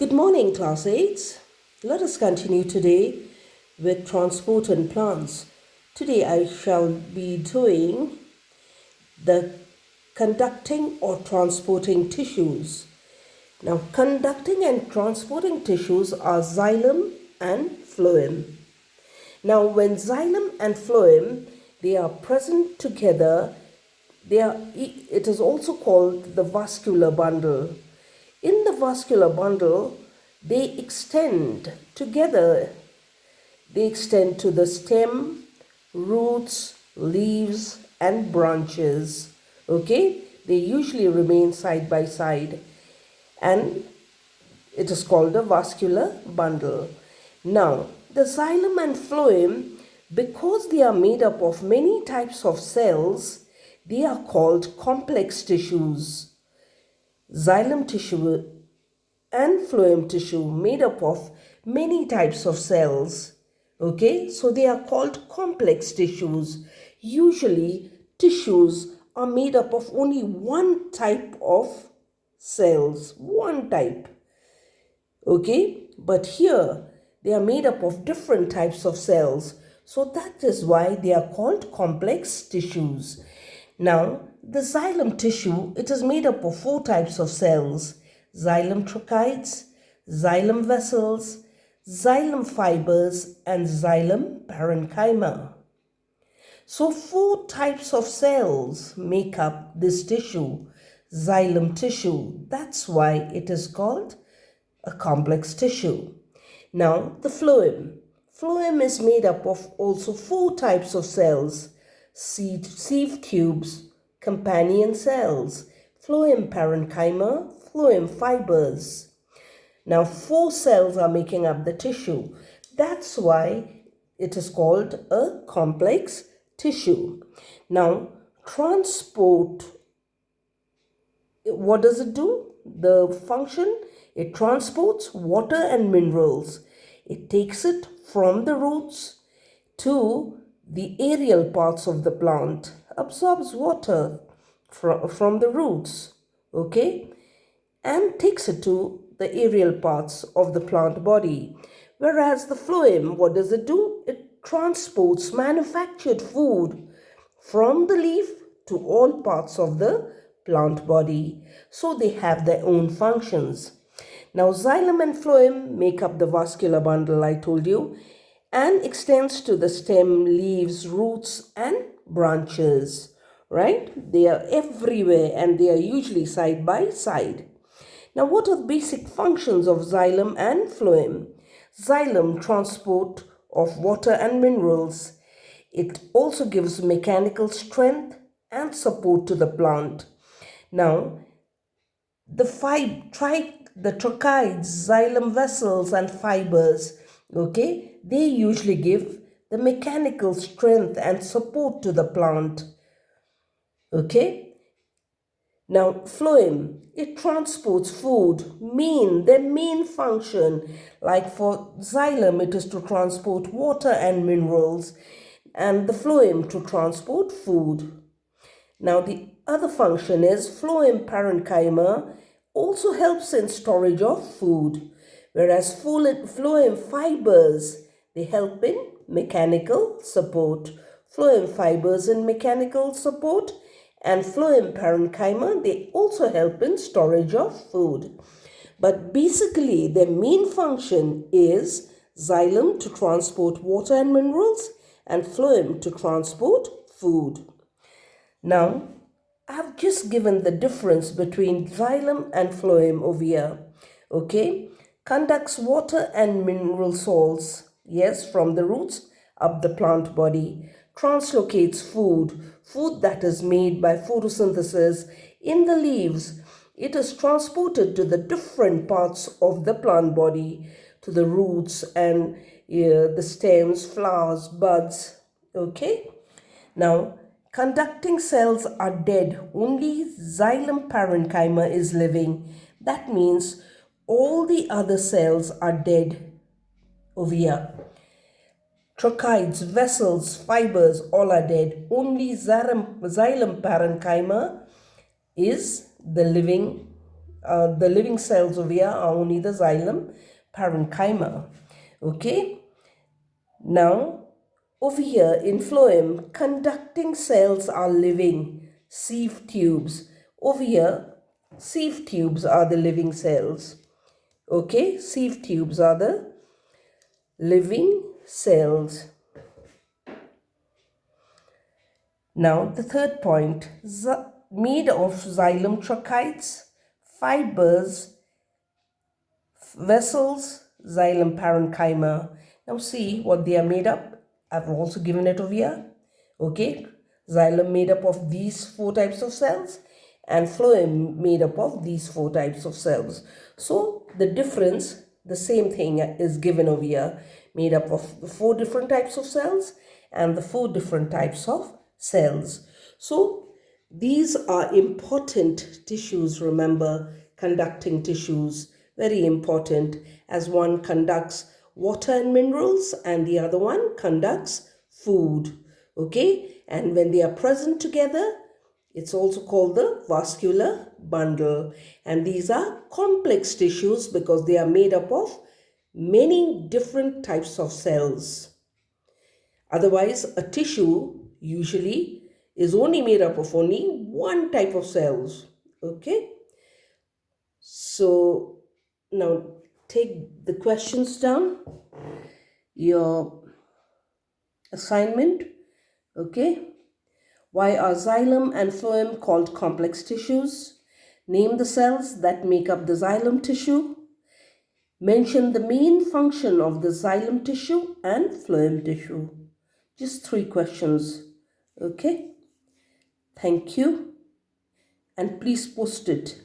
Good morning, Class 8s. Let us continue today with transport and plants. Today I shall be doing the conducting or transporting tissues. Now, conducting and transporting tissues are xylem and phloem. Now, when xylem and phloem, they are present together, it is also called the vascular bundle. In the vascular bundle, they extend together. They extend to the stem, roots, leaves, and branches. Okay? They usually remain side by side, and it is called a vascular bundle. Now, the xylem and phloem, because they are made up of many types of cells, they are called complex tissues. Xylem tissue and phloem tissue made up of many types of cells. Okay, so they are called complex tissues. Usually, tissues are made up of only one type of cells, one type. Okay, but here they are made up of different types of cells. So that is why they are called complex tissues. Now, the xylem tissue, it is made up of four types of cells: xylem tracheids, xylem vessels, xylem fibers, and xylem parenchyma. So four types of cells make up this tissue, xylem tissue. That's why it is called a complex tissue. Now, the phloem. Phloem is made up of also four types of cells: sieve tubes, companion cells, phloem parenchyma, phloem fibers. Now, four cells are making up the tissue. That's why it is called a complex tissue. Now, transport, what does it do? The function, it transports water and minerals. It takes it from the roots to the aerial parts of the plant, absorbs water from the roots, okay, and takes it to the aerial parts of the plant body. Whereas the phloem, what does it do? It transports manufactured food from the leaf to all parts of the plant body. So they have their own functions. Now, xylem and phloem make up the vascular bundle, I told you, and extends to the stem, leaves, roots, and branches, right? They are everywhere and they are usually side by side. Now, what are the basic functions of xylem and phloem? Xylem, transport of water and minerals. It also gives mechanical strength and support to the plant. Now, the tracheids, xylem vessels, and fibers, okay, they usually give the mechanical strength and support to the plant. Okay. Now, phloem, it transports food. Their main function, like for xylem, it is to transport water and minerals, and the phloem to transport food. Now, the other function is phloem parenchyma also helps in storage of food, whereas phloem fibers, they help in mechanical support. Phloem fibers in mechanical support, and phloem parenchyma, they also help in storage of food. But basically, their main function is xylem to transport water and minerals, and phloem to transport food. Now, I've just given the difference between xylem and phloem over here. Okay, conducts water and mineral salts, yes, from the roots up the plant body. Translocates food that is made by photosynthesis in the leaves. It is transported to the different parts of the plant body, to the roots and the stems, flowers, buds. Okay, now, conducting cells are dead. Only xylem parenchyma is living. That means all the other cells are dead over here. Tracheids, vessels, fibers, all are dead. Only xylem parenchyma is the living the living cells over here are only the xylem parenchyma. Okay. Now, over here in phloem, conducting cells are living sieve tubes. Over here, sieve tubes are the living cells. Okay, sieve tubes are the living cells. Now, the third point, made of xylem tracheids, fibers, vessels, xylem parenchyma. Now see what they are made up. I've also given it over here. Okay, xylem made up of these 4 types of cells and phloem made up of these 4 types of cells. So the difference, the same thing is given over here, made up of the 4 different types of cells and the 4 different types of cells. So these are important tissues, remember, conducting tissues, very important, as one conducts water and minerals and the other one conducts food. Okay, and when they are present together, it's also called the vascular bundle. And these are complex tissues because they are made up of many different types of cells. Otherwise, a tissue usually is only made up of only one type of cells. Okay, so now take the questions down, your assignment. Okay, why are xylem and phloem called complex tissues? Name the cells that make up the xylem tissue. Mention the main function of the xylem tissue and phloem tissue. Just 3 questions. Okay, thank you, and please post it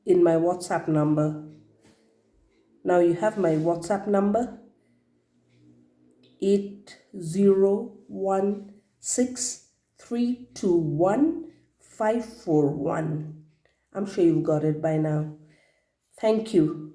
in my WhatsApp number. Now you have my WhatsApp number, 8.26-321-541. I'm sure you've got it by now. Thank you.